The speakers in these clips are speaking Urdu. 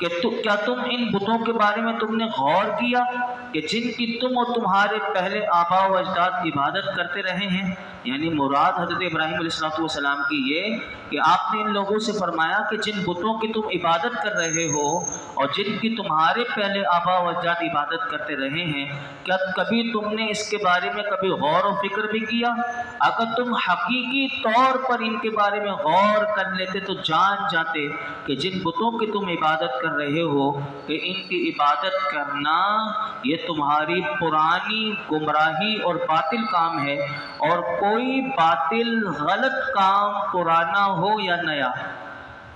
کہ کیا تم ان بتوں کے بارے میں تم نے غور کیا کہ جن کی تم اور تمہارے پہلے آبا و اجداد عبادت کرتے رہے ہیں؟ یعنی مراد حضرت ابراہیم علیہ السلام کی یہ کہ آپ نے ان لوگوں سے فرمایا کہ جن بتوں کی تم عبادت کر رہے ہو اور جن کی تمہارے پہلے آبا و اجداد عبادت کرتے رہے ہیں، کیا کبھی تم نے اس کے بارے میں کبھی غور و فکر بھی کیا؟ اگر تم حقیقی طور پر ان کے بارے میں غور کر لیتے تو جان جاتے کہ جن بتوں کی تم عبادت کر رہے ہو کہ ان کی عبادت کرنا یہ تمہاری پرانی گمراہی اور باطل کام ہے، اور کوئی باطل غلط کام پرانا ہو یا نیا،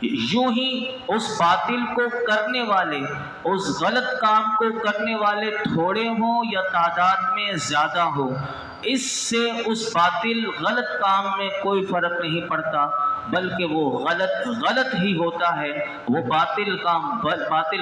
یوں ہی اس باطل کو کرنے والے، اس غلط کام کو کرنے والے تھوڑے ہوں یا تعداد میں زیادہ ہو، اس سے اس باطل غلط کام میں کوئی فرق نہیں پڑتا، بلکہ وہ غلط ہی ہوتا ہے، وہ باطل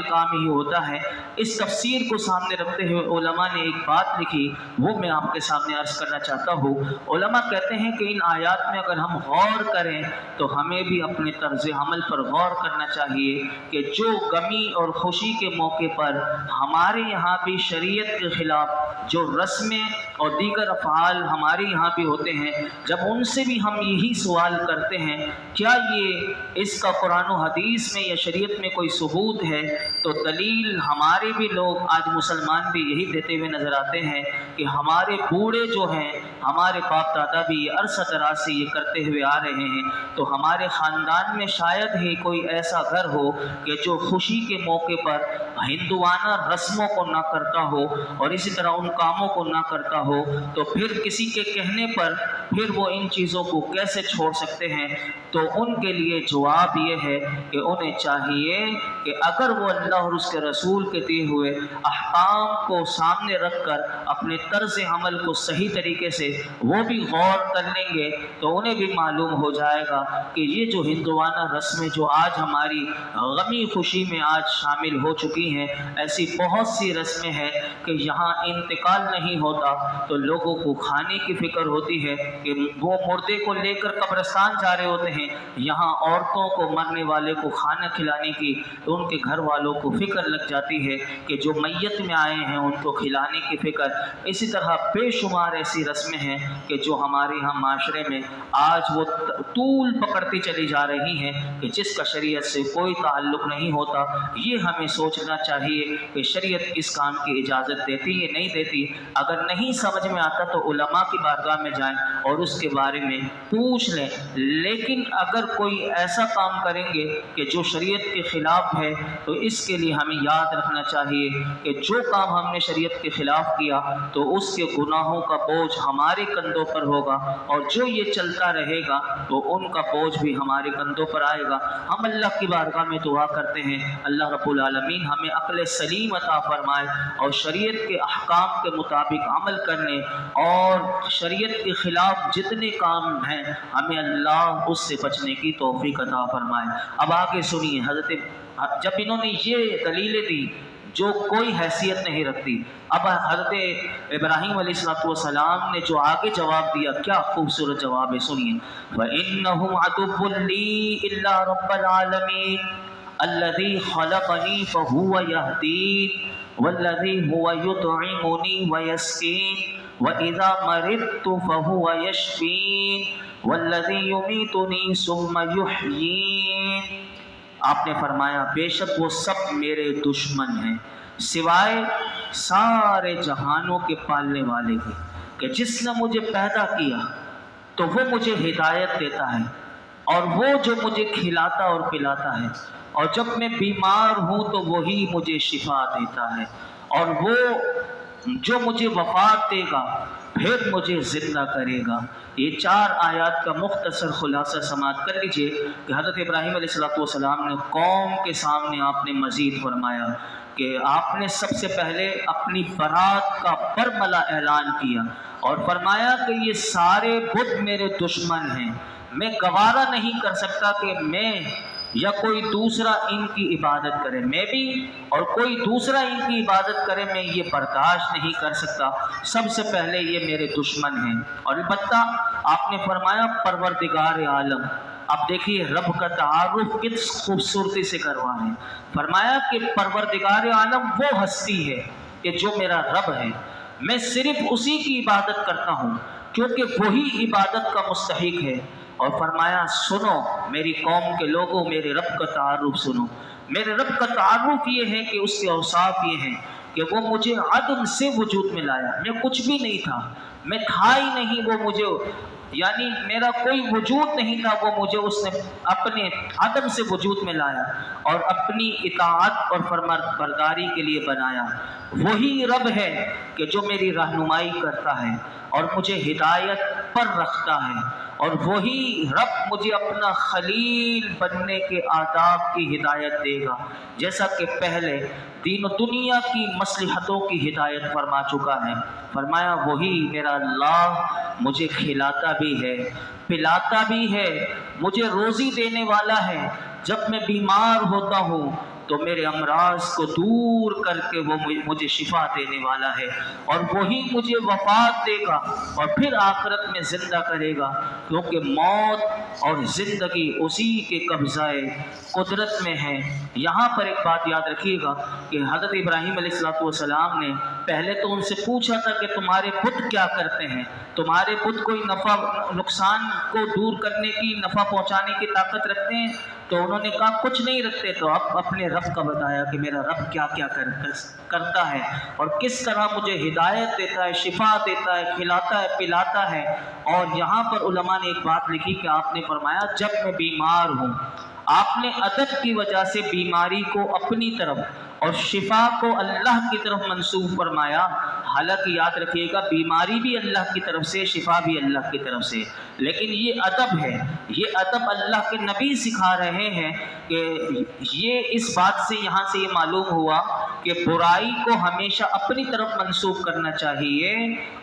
کام ہی ہوتا ہے۔ اس تفسیر کو سامنے رکھتے ہوئے علماء نے ایک بات لکھی، وہ میں آپ کے سامنے عرض کرنا چاہتا ہوں۔ علماء کہتے ہیں کہ ان آیات میں اگر ہم غور کریں تو ہمیں بھی اپنے طرز عمل پر غور کرنا چاہیے کہ جو غمی اور خوشی کے موقع پر ہمارے یہاں بھی شریعت کے خلاف جو رسمیں اور دیگر افعال ہمارے یہاں بھی ہوتے ہیں، جب ان سے بھی ہم یہی سوال کرتے ہیں کیا یہ اس کا قرآن و حدیث میں یا شریعت میں کوئی ثبوت ہے، تو دلیل ہمارے بھی لوگ آج مسلمان بھی یہی دیتے ہوئے نظر آتے ہیں کہ ہمارے بوڑھے جو ہیں، ہمارے باپ دادا بھی یہ عرصہ دراز سے یہ کرتے ہوئے آ رہے ہیں، تو ہمارے خاندان میں شاید ہی کوئی ایسا گھر ہو کہ جو خوشی کے موقع پر ہندوانہ رسموں کو نہ کرتا ہو اور اسی طرح ان کاموں کو نہ کرتا ہو، تو پھر کسی کے کہنے پر پھر وہ ان چیزوں کو کیسے چھوڑ سکتے ہیں؟ تو ان کے لیے جواب یہ ہے کہ انہیں چاہیے کہ اگر وہ اللہ اور اس کے رسول کے دیے ہوئے احکام کو سامنے رکھ کر اپنے طرز عمل کو صحیح طریقے سے وہ بھی غور کر لیں گے تو انہیں بھی معلوم ہو جائے گا کہ یہ جو ہندوانہ رسمیں جو آج ہماری غمی خوشی میں آج شامل ہو چکی ہیں، ایسی بہت سی رسمیں ہیں کہ یہاں انتقال نہیں ہوتا تو لوگوں کو کھانے کی فکر ہوتی ہے کہ وہ مردے کو لے کر قبرستان جا رہے ہوتے ہیں، یہاں عورتوں کو مرنے والے کو کھانا کھلانے کی تو ان کے گھر والوں کو فکر لگ جاتی ہے کہ جو میت میں آئے ہیں ان کو کھلانے کی فکر۔ اسی طرح بے شمار ایسی رسمیں ہیں کہ جو ہمارے یہاں معاشرے میں آج وہ طول پکڑتی چلی جا رہی ہیں کہ جس کا شریعت سے کوئی تعلق نہیں ہوتا۔ یہ ہمیں سوچنا چاہیے کہ شریعت اس کام کی اجازت دیتی ہے نہیں دیتی۔ اگر نہیں سمجھ میں آتا تو علماء کی بارگاہ میں جائیں اور اس کے بارے میں پوچھ لیں، لیکن اگر کوئی ایسا کام کریں گے کہ جو شریعت کے خلاف ہے تو اس کے لیے ہمیں یاد رکھنا چاہیے کہ جو کام ہم نے شریعت کے خلاف کیا تو اس کے گناہوں کا بوجھ ہمارے کندھوں پر ہوگا، اور جو یہ چلتا رہے گا تو ان کا بوجھ بھی ہمارے کندھوں پر آئے گا۔ ہم اللہ کی بارگاہ میں دعا کرتے ہیں اللہ رب العالمین ہمیں عقل سلیم عطا فرمائے اور شریعت کے احکام کے مطابق عمل کرنے اور شریعت کے خلاف جتنے کام ہیں ہمیں اللہ اس سے بچنے کی توفیق عطا فرمائے۔ اب آگے سنیے، جب انہوں نے یہ دلیلیں دی جو کوئی حیثیت نہیں رکھتی، اب حضرت ابراہیم علیہ السلام نے جو آگے جواب دیا کیا خوبصورت جواب ہے، سنیے۔ وَإِنَّهُمْ عَدُوٌّ لِّي إِلَّا رَبَّ الْعَالَمِينَ الَّذِي خَلَقَنِي فَهُوَ يَهْدِينِ وَالَّذِي هُوَ يُطْعِمُنِي وَيَسْقِينِ وَإِذَا مَرِضْتُ فَهُوَ يَشْفِينِ وَالَّذِي يُمِيتُنِي ثُمَّ يُحْيِينِ۔ آپ نے فرمایا بے شک وہ سب میرے دشمن ہیں سوائے سارے جہانوں کے پالنے والے کے، کہ جس نے مجھے پیدا کیا تو وہ مجھے ہدایت دیتا ہے، اور وہ جو مجھے کھلاتا اور پلاتا ہے، اور جب میں بیمار ہوں تو وہی مجھے شفا دیتا ہے، اور وہ جو مجھے وفات دے گا پھر مجھے زندہ کرے گا۔ یہ 4 آیات کا مختصر خلاصہ سماعت کر لیجئے کہ حضرت ابراہیم علیہ السلام نے قوم کے سامنے آپ نے مزید فرمایا کہ آپ نے سب سے پہلے اپنی برات کا برملا اعلان کیا اور فرمایا کہ یہ سارے بت میرے دشمن ہیں، میں گوارا نہیں کر سکتا کہ میں یا کوئی دوسرا ان کی عبادت کرے، میں بھی اور کوئی دوسرا ان کی عبادت کرے، میں یہ برداشت نہیں کر سکتا، سب سے پہلے یہ میرے دشمن ہیں۔ اور البتہ آپ نے فرمایا پروردگار عالم، اب دیکھیے رب کا تعارف کس خوبصورتی سے کروا ہے. فرمایا کہ پروردگار عالم وہ ہستی ہے کہ جو میرا رب ہے، میں صرف اسی کی عبادت کرتا ہوں کیونکہ وہی عبادت کا مستحق ہے. اور فرمایا سنو میری قوم کے لوگوں، میرے رب کا تعارف سنو. میرے رب کا تعارف یہ ہے کہ اس کے اوصاف یہ ہیں کہ وہ مجھے عدم سے وجود میں لایا. میں کچھ بھی نہیں تھا، میں تھا ہی نہیں، وہ مجھے یعنی میرا کوئی وجود نہیں تھا، وہ مجھے اس نے اپنے عدم سے وجود میں لایا اور اپنی اطاعت اور فرمانبرداری کے لیے بنایا. وہی رب ہے کہ جو میری رہنمائی کرتا ہے اور مجھے ہدایت پر رکھتا ہے، اور وہی رب مجھے اپنا خلیل بننے کے آداب کی ہدایت دے گا، جیسا کہ پہلے دین و دنیا کی مصلحتوں کی ہدایت فرما چکا ہے. فرمایا وہی میرا اللہ مجھے کھلاتا بھی ہے، پلاتا بھی ہے، مجھے روزی دینے والا ہے. جب میں بیمار ہوتا ہوں تو میرے امراض کو دور کر کے وہ مجھے شفا دینے والا ہے، اور وہی مجھے وفات دے گا اور پھر آخرت میں زندہ کرے گا، کیونکہ موت اور زندگی اسی کے قبضہ قدرت میں ہے. یہاں پر ایک بات یاد رکھیے گا کہ حضرت ابراہیم علیہ السلام نے پہلے تو ان سے پوچھا تھا کہ تمہارے بت کیا کرتے ہیں، تمہارے بت کوئی نفع نقصان کو دور کرنے کی، نفع پہنچانے کی طاقت رکھتے ہیں؟ تو انہوں نے کہا کچھ نہیں رکھتے. تو اب اپنے رب کا بتایا کہ میرا رب کیا کیا کرتا ہے اور کس طرح مجھے ہدایت دیتا ہے، شفا دیتا ہے، کھلاتا ہے، پلاتا ہے. اور یہاں پر علماء نے ایک بات لکھی کہ آپ نے فرمایا جب میں بیمار ہوں، آپ نے ادب کی وجہ سے بیماری کو اپنی طرف اور شفا کو اللہ کی طرف منسوب فرمایا. حالانکہ یاد رکھیے گا بیماری بھی اللہ کی طرف سے، شفا بھی اللہ کی طرف سے، لیکن یہ ادب ہے، یہ ادب اللہ کے نبی سکھا رہے ہیں کہ یہ اس بات سے یہاں سے یہ معلوم ہوا کہ برائی کو ہمیشہ اپنی طرف منسوب کرنا چاہیے،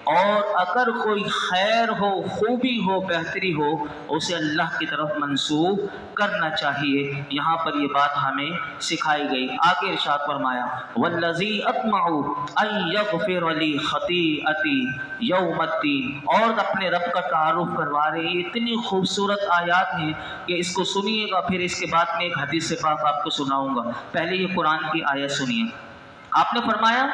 اور اگر کوئی خیر ہو، خوبی ہو، بہتری ہو، اسے اللہ کی طرف منسوب کرنا چاہیے. یہاں پر یہ بات ہمیں سکھائی گئی. آگے ارشاد فرمایا والذی اطمع ان یغفر لی خطیئتی یوم الدین. اور اپنے رب کا تعارف کروا رہے ہیں. اتنی خوبصورت آیات ہیں کہ اس کو سنیے گا، پھر اس کے بعد میں ایک حدیث پاک آپ کو سناؤں گا. پہلے یہ قرآن کی آیت سنیے. آپ نے فرمایا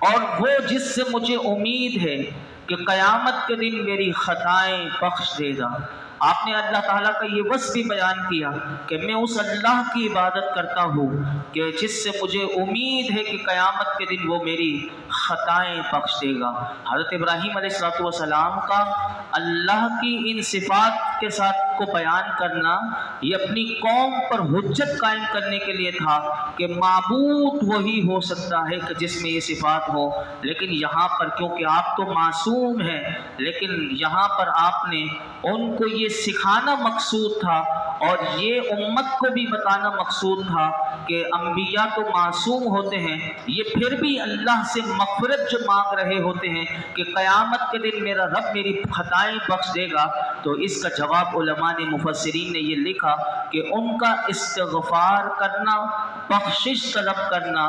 اور وہ جس سے مجھے امید ہے کہ قیامت کے دن میری خطائیں بخش دے گا. آپ نے اللہ تعالیٰ کا یہ وصف بھی بیان کیا کہ میں اس اللہ کی عبادت کرتا ہوں کہ جس سے مجھے امید ہے کہ قیامت کے دن وہ میری خطائیں بخش دے گا. حضرت ابراہیم علیہ السلام کا اللہ کی ان صفات کے ساتھ کو بیان کرنا یہ اپنی قوم پر حجت قائم کرنے کے لیے تھا کہ معبود وہی ہو سکتا ہے کہ جس میں یہ صفات ہو. لیکن یہاں پر کیونکہ آپ تو معصوم ہیں، لیکن یہاں پر آپ نے ان کو یہ سکھانا مقصود تھا اور یہ امت کو بھی بتانا مقصود تھا کہ انبیاء تو معصوم ہوتے ہیں، یہ پھر بھی اللہ سے مغفرت جو مانگ رہے ہوتے ہیں کہ قیامت کے دن میرا رب میری خطائیں بخش دے گا. تو اس کا جواب علماء نے، مفسرین نے یہ لکھا کہ ان کا استغفار کرنا، بخشش طلب کرنا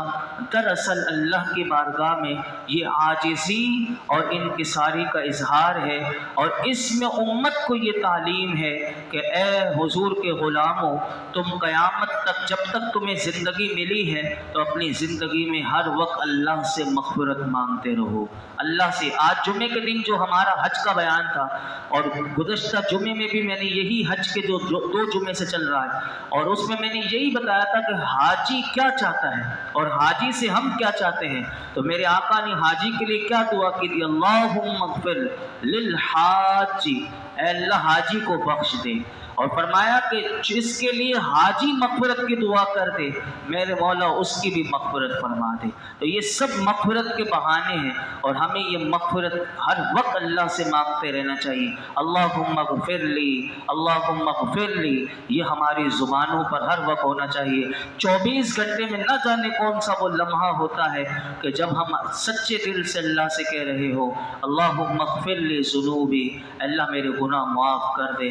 دراصل اللہ کی بارگاہ میں یہ عاجزی اور انکساری کا اظہار ہے، اور اس میں امت کو یہ تعلیم ہے کہ اے حضور کے غلاموں، تم قیامت تک جب تک تمہیں زندگی ملی ہے تو اپنی زندگی میں ہر وقت اللہ سے مغفرت مانگتے رہو. اللہ سے آج جمعے کے دن جو ہمارا حج کا بیان تھا، اور گزشتہ جمعے میں بھی میں نے یہی حج کے جو 2 جمعے سے چل رہا ہے، اور اس میں نے یہی بتایا تھا کہ حاجی کیا چاہتا ہے اور حاجی سے ہم کیا چاہتے ہیں. تو میرے آقا نے حاجی کے لیے کیا دعا کی تھی؟ اللہم اغفر للحاج، اے اللہ حاجی کو بخش دے. اور فرمایا کہ جس کے لیے حاجی مغفرت کی دعا کر دے میرے مولا اس کی بھی مغفرت فرما دے. تو یہ سب مغفرت کے بہانے ہیں، اور ہمیں یہ مغفرت ہر وقت اللہ سے مانگتے رہنا چاہیے. اللہم اغفر لی، اللہم اغفر لی، یہ ہماری زبانوں پر ہر وقت ہونا چاہیے. 24 گھنٹے میں نہ جانے کون سا وہ لمحہ ہوتا ہے کہ جب ہم سچے دل سے اللہ سے کہہ رہے ہو اللہم اغفر لی ذنوبی، اللہ میرے گناہ معاف کر دے.